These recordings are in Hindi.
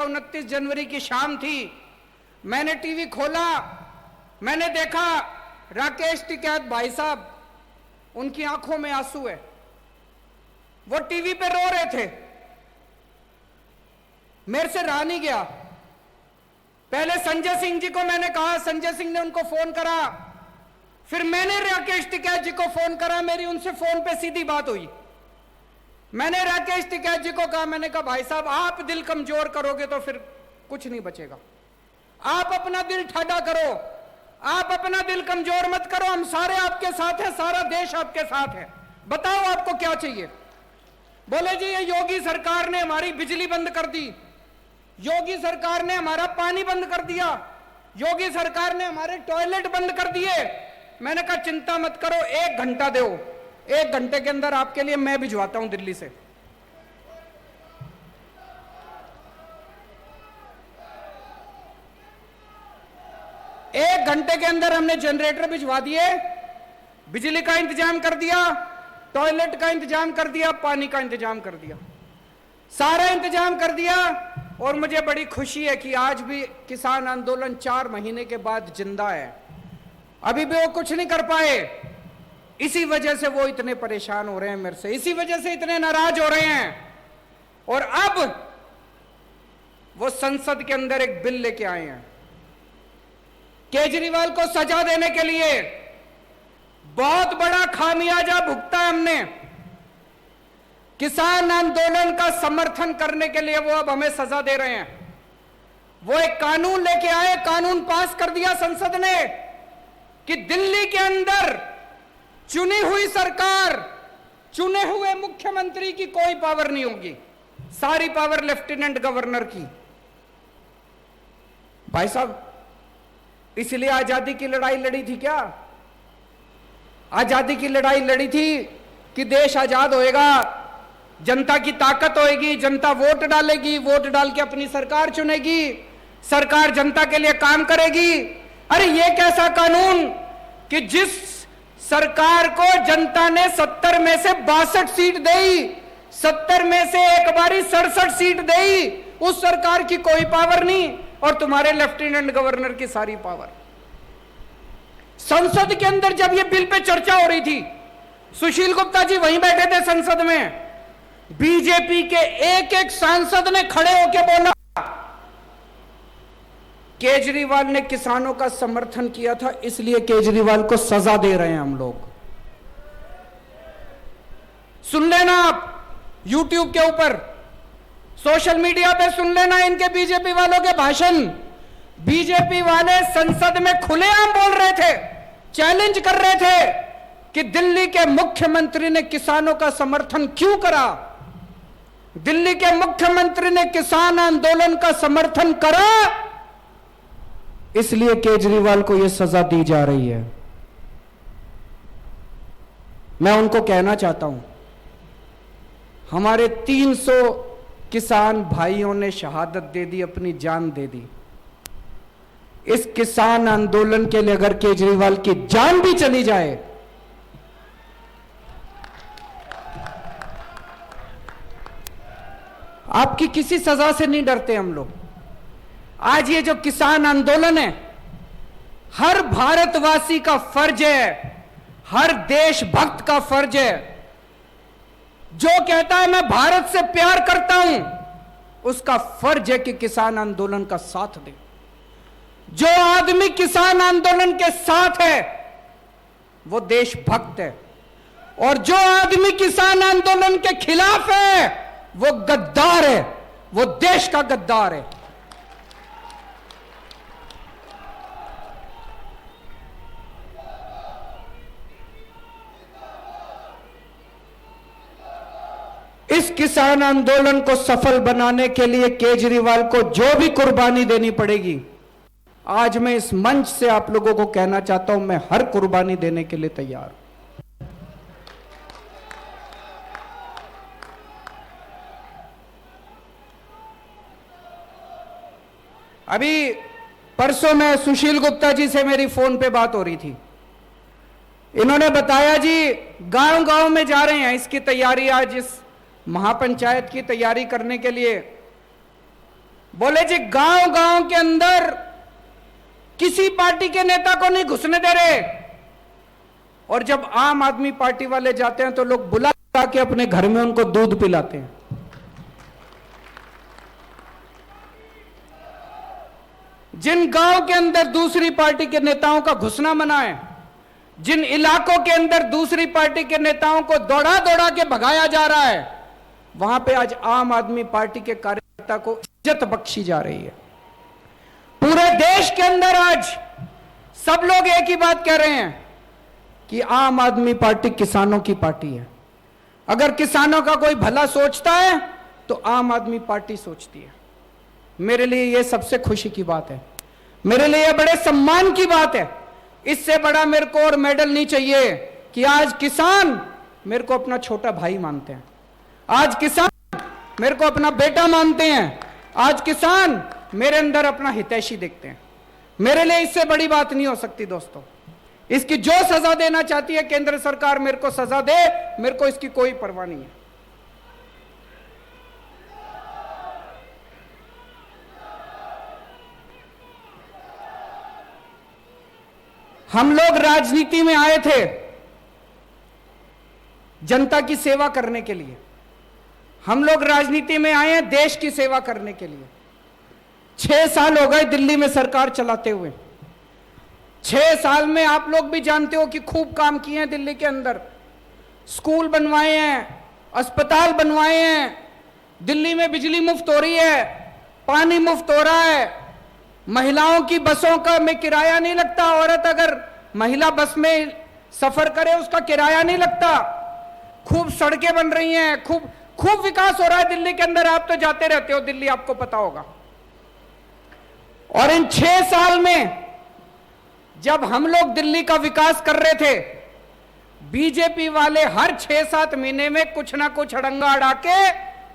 29 जनवरी की शाम थी। मैंने टीवी खोला, मैंने देखा राकेश टिकैत भाई साहब, उनकी आंखों में आंसू है, वो टीवी पे रो रहे थे। मेरे से रहा नहीं गया। पहले संजय सिंह जी को मैंने कहा, संजय सिंह ने उनको फोन करा, फिर मैंने राकेश टिकैत जी को फोन करा, मेरी उनसे फोन पे सीधी बात हुई। मैंने राकेश टिकैत जी को कहा, मैंने कहा भाई साहब आप दिल कमजोर करोगे तो फिर कुछ नहीं बचेगा। आप अपना दिल ठाडा करो, आप अपना दिल कमजोर मत करो, हम सारे आपके साथ हैं, सारा देश आपके साथ है, बताओ आपको क्या चाहिए। बोले जी ये योगी सरकार ने हमारी बिजली बंद कर दी, योगी सरकार ने हमारा पानी बंद कर दिया, योगी सरकार ने हमारे टॉयलेट बंद कर दिए। मैंने कहा चिंता मत करो, 1 घंटा दो, 1 घंटे के अंदर आपके लिए मैं भिजवाता हूं दिल्ली से। एक घंटे के अंदर हमने जनरेटर भिजवा दिए, बिजली का इंतजाम कर दिया, टॉयलेट का इंतजाम कर दिया, पानी का इंतजाम कर दिया, सारा इंतजाम कर दिया। और मुझे बड़ी खुशी है कि आज भी किसान आंदोलन 4 महीने के बाद जिंदा है। अभी भी वो कुछ नहीं कर पाए, इसी वजह से वो इतने परेशान हो रहे हैं मेरे से, इसी वजह से इतने नाराज हो रहे हैं। और अब वो संसद के अंदर एक बिल लेके आए हैं केजरीवाल को सजा देने के लिए। बहुत बड़ा खामियाजा भुगता है हमने, किसान आंदोलन का समर्थन करने के लिए वो अब हमें सजा दे रहे हैं। वो एक कानून लेके आए, कानून पास कर दिया संसद ने कि दिल्ली के अंदर चुनी हुई सरकार, चुने हुए मुख्यमंत्री की कोई पावर नहीं होगी, सारी पावर लेफ्टिनेंट गवर्नर की। भाई साहब इसलिए आजादी की लड़ाई लड़ी थी क्या? आजादी की लड़ाई लड़ी थी कि देश आजाद होएगा, जनता की ताकत होएगी, जनता वोट डालेगी, वोट डाल के अपनी सरकार चुनेगी, सरकार जनता के लिए काम करेगी। अरे ये कैसा कानून कि जिस सरकार को जनता ने 70 में से 62 सीट दी, 70 में से एक बारी 67 सीट दी, उस सरकार की कोई पावर नहीं और तुम्हारे लेफ्टिनेंट गवर्नर की सारी पावर। संसद के अंदर जब ये बिल पे चर्चा हो रही थी, सुशील गुप्ता जी वहीं बैठे थे संसद में, बीजेपी के एक सांसद ने खड़े होकर बोला केजरीवाल ने किसानों का समर्थन किया था, इसलिए केजरीवाल को सजा दे रहे हैं हम लोग। सुन लेना आप YouTube के ऊपर, सोशल मीडिया पे सुन लेना इनके बीजेपी वालों के भाषण। बीजेपी वाले संसद में खुलेआम बोल रहे थे, चैलेंज कर रहे थे कि दिल्ली के मुख्यमंत्री ने किसानों का समर्थन क्यों करा, दिल्ली के मुख्यमंत्री ने किसान आंदोलन का समर्थन करा, इसलिए केजरीवाल को यह सजा दी जा रही है। मैं उनको कहना चाहता हूं, हमारे 300 किसान भाइयों ने शहादत दे दी, अपनी जान दे दी। इस किसान आंदोलन के लिए अगर केजरीवाल की जान भी चली जाए, आपकी किसी सजा से नहीं डरते हम लोग। आज ये जो किसान आंदोलन है, हर भारतवासी का फर्ज है, हर देशभक्त का फर्ज है, जो कहता है मैं भारत से प्यार करता हूं, उसका फर्ज है कि किसान आंदोलन का साथ दे। जो आदमी किसान आंदोलन के साथ है वो देशभक्त है, और जो आदमी किसान आंदोलन के खिलाफ है वो गद्दार है, वो देश का गद्दार है। इस किसान आंदोलन को सफल बनाने के लिए केजरीवाल को जो भी कुर्बानी देनी पड़ेगी, आज मैं इस मंच से आप लोगों को कहना चाहता हूं, मैं हर कुर्बानी देने के लिए तैयार हूं। अभी परसों में सुशील गुप्ता जी से मेरी फोन पे बात हो रही थी, इन्होंने बताया जी गांव गांव में जा रहे हैं इसकी तैयारी, आज इस महापंचायत की तैयारी करने के लिए बोले जी गांव गांव के अंदर किसी पार्टी के नेता को नहीं घुसने दे रहे, और जब आम आदमी पार्टी वाले जाते हैं तो लोग बुला के अपने घर में उनको दूध पिलाते हैं। जिन गांव के अंदर दूसरी पार्टी के नेताओं का घुसना मना है, जिन इलाकों के अंदर दूसरी पार्टी के नेताओं को दौड़ा दौड़ा के भगाया जा रहा है, वहां पे आज आम आदमी पार्टी के कार्यकर्ता को इज्जत बख्शी जा रही है। पूरे देश के अंदर आज सब लोग एक ही बात कह रहे हैं कि आम आदमी पार्टी किसानों की पार्टी है। अगर किसानों का कोई भला सोचता है तो आम आदमी पार्टी सोचती है। मेरे लिए यह सबसे खुशी की बात है, मेरे लिए यह बड़े सम्मान की बात है। इससे बड़ा मेरे को और मेडल नहीं चाहिए कि आज किसान मेरे को अपना छोटा भाई मानते हैं, आज किसान मेरे को अपना बेटा मानते हैं, आज किसान मेरे अंदर अपना हितैषी देखते हैं। मेरे लिए इससे बड़ी बात नहीं हो सकती दोस्तों। इसकी जो सजा देना चाहती है केंद्र सरकार मेरे को सजा दे, मेरे को इसकी कोई परवाह नहीं है। हम लोग राजनीति में आए थे जनता की सेवा करने के लिए, हम लोग राजनीति में आए हैं देश की सेवा करने के लिए। 6 साल हो गए दिल्ली में सरकार चलाते हुए। 6 साल में आप लोग भी जानते हो कि खूब काम किए हैं दिल्ली के अंदर। स्कूल बनवाए हैं, अस्पताल बनवाए हैं, दिल्ली में बिजली मुफ्त हो रही है, पानी मुफ्त हो रहा है, महिलाओं की बसों का में किराया नहीं लगता। औरत अगर महिला बस में सफर करे उसका किराया नहीं लगता। खूब सड़कें बन रही हैं, खूब विकास हो रहा है दिल्ली के अंदर। आप तो जाते रहते हो दिल्ली, आपको पता होगा। और इन 6 साल में जब हम लोग दिल्ली का विकास कर रहे थे, बीजेपी वाले हर 6-7 महीने में कुछ ना कुछ अड़ंगा अड़ा के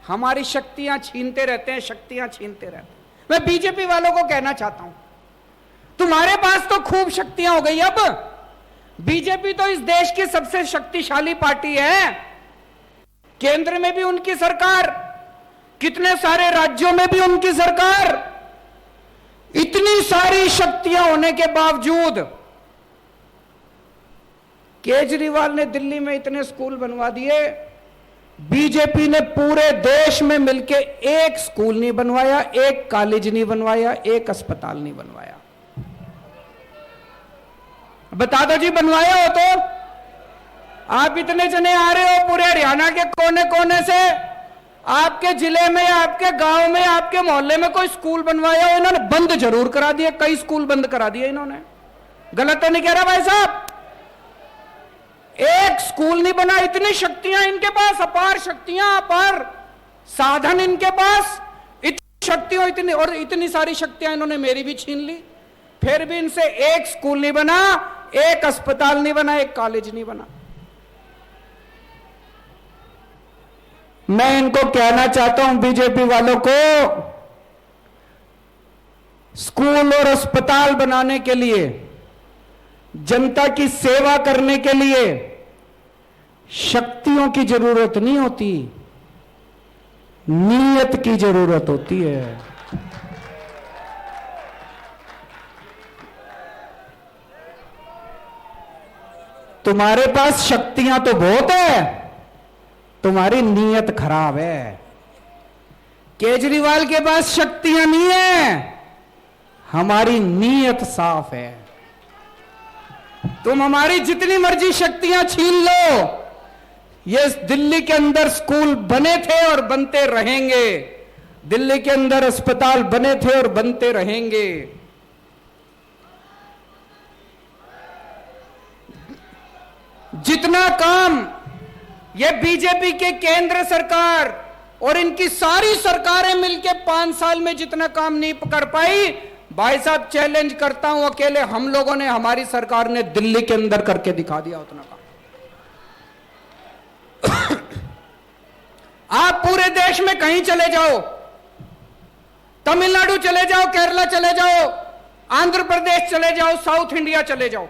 हमारी शक्तियां छीनते रहते हैं, शक्तियां छीनते रहते हैं। मैं बीजेपी वालों को कहना चाहता हूं, तुम्हारे पास तो खूब शक्तियां हो गई। अब बीजेपी तो इस देश की सबसे शक्तिशाली पार्टी है। केंद्र में भी उनकी सरकार, कितने सारे राज्यों में भी उनकी सरकार। इतनी सारी शक्तियां होने के बावजूद केजरीवाल ने दिल्ली में इतने स्कूल बनवा दिए, बीजेपी ने पूरे देश में मिलके एक स्कूल नहीं बनवाया, एक कॉलेज नहीं बनवाया, एक अस्पताल नहीं बनवाया। बता दो जी, बनवाया हो तो? आप इतने जने आ रहे हो पूरे हरियाणा के कोने कोने से, आपके जिले में, आपके गांव में, आपके मोहल्ले में कोई स्कूल बनवाया हो? इन्होंने बंद जरूर करा दिए, कई स्कूल बंद करा दिए इन्होंने। गलत तो नहीं कह रहा भाई साहब? एक स्कूल नहीं बना। इतनी शक्तियां इनके पास, अपार शक्तियां, अपार साधन इनके पास, इतनी शक्तियां, इतनी और इतनी सारी शक्तियां इन्होंने मेरी भी छीन ली। फिर भी इनसे एक स्कूल नहीं बना, एक अस्पताल नहीं बना, एक कॉलेज नहीं बना। मैं इनको कहना चाहता हूं बीजेपी वालों को, स्कूल और अस्पताल बनाने के लिए, जनता की सेवा करने के लिए शक्तियों की जरूरत नहीं होती, नीयत की जरूरत होती है। तुम्हारे पास शक्तियां तो बहुत है, तुम्हारी नीयत खराब है। केजरीवाल के पास शक्तियां नहीं है, हमारी नीयत साफ है। तुम हमारी जितनी मर्जी शक्तियां छीन लो, ये दिल्ली के अंदर स्कूल बने थे और बनते रहेंगे, दिल्ली के अंदर अस्पताल बने थे और बनते रहेंगे। जितना काम ये बीजेपी के केंद्र सरकार और इनकी सारी सरकारें मिलके 5 साल में जितना काम नहीं कर पाई, भाई साहब चैलेंज करता हूं, अकेले हम लोगों ने, हमारी सरकार ने दिल्ली के अंदर करके दिखा दिया उतना काम। आप पूरे देश में कहीं चले जाओ, तमिलनाडु चले जाओ, केरला चले जाओ, आंध्र प्रदेश चले जाओ, साउथ इंडिया चले जाओ,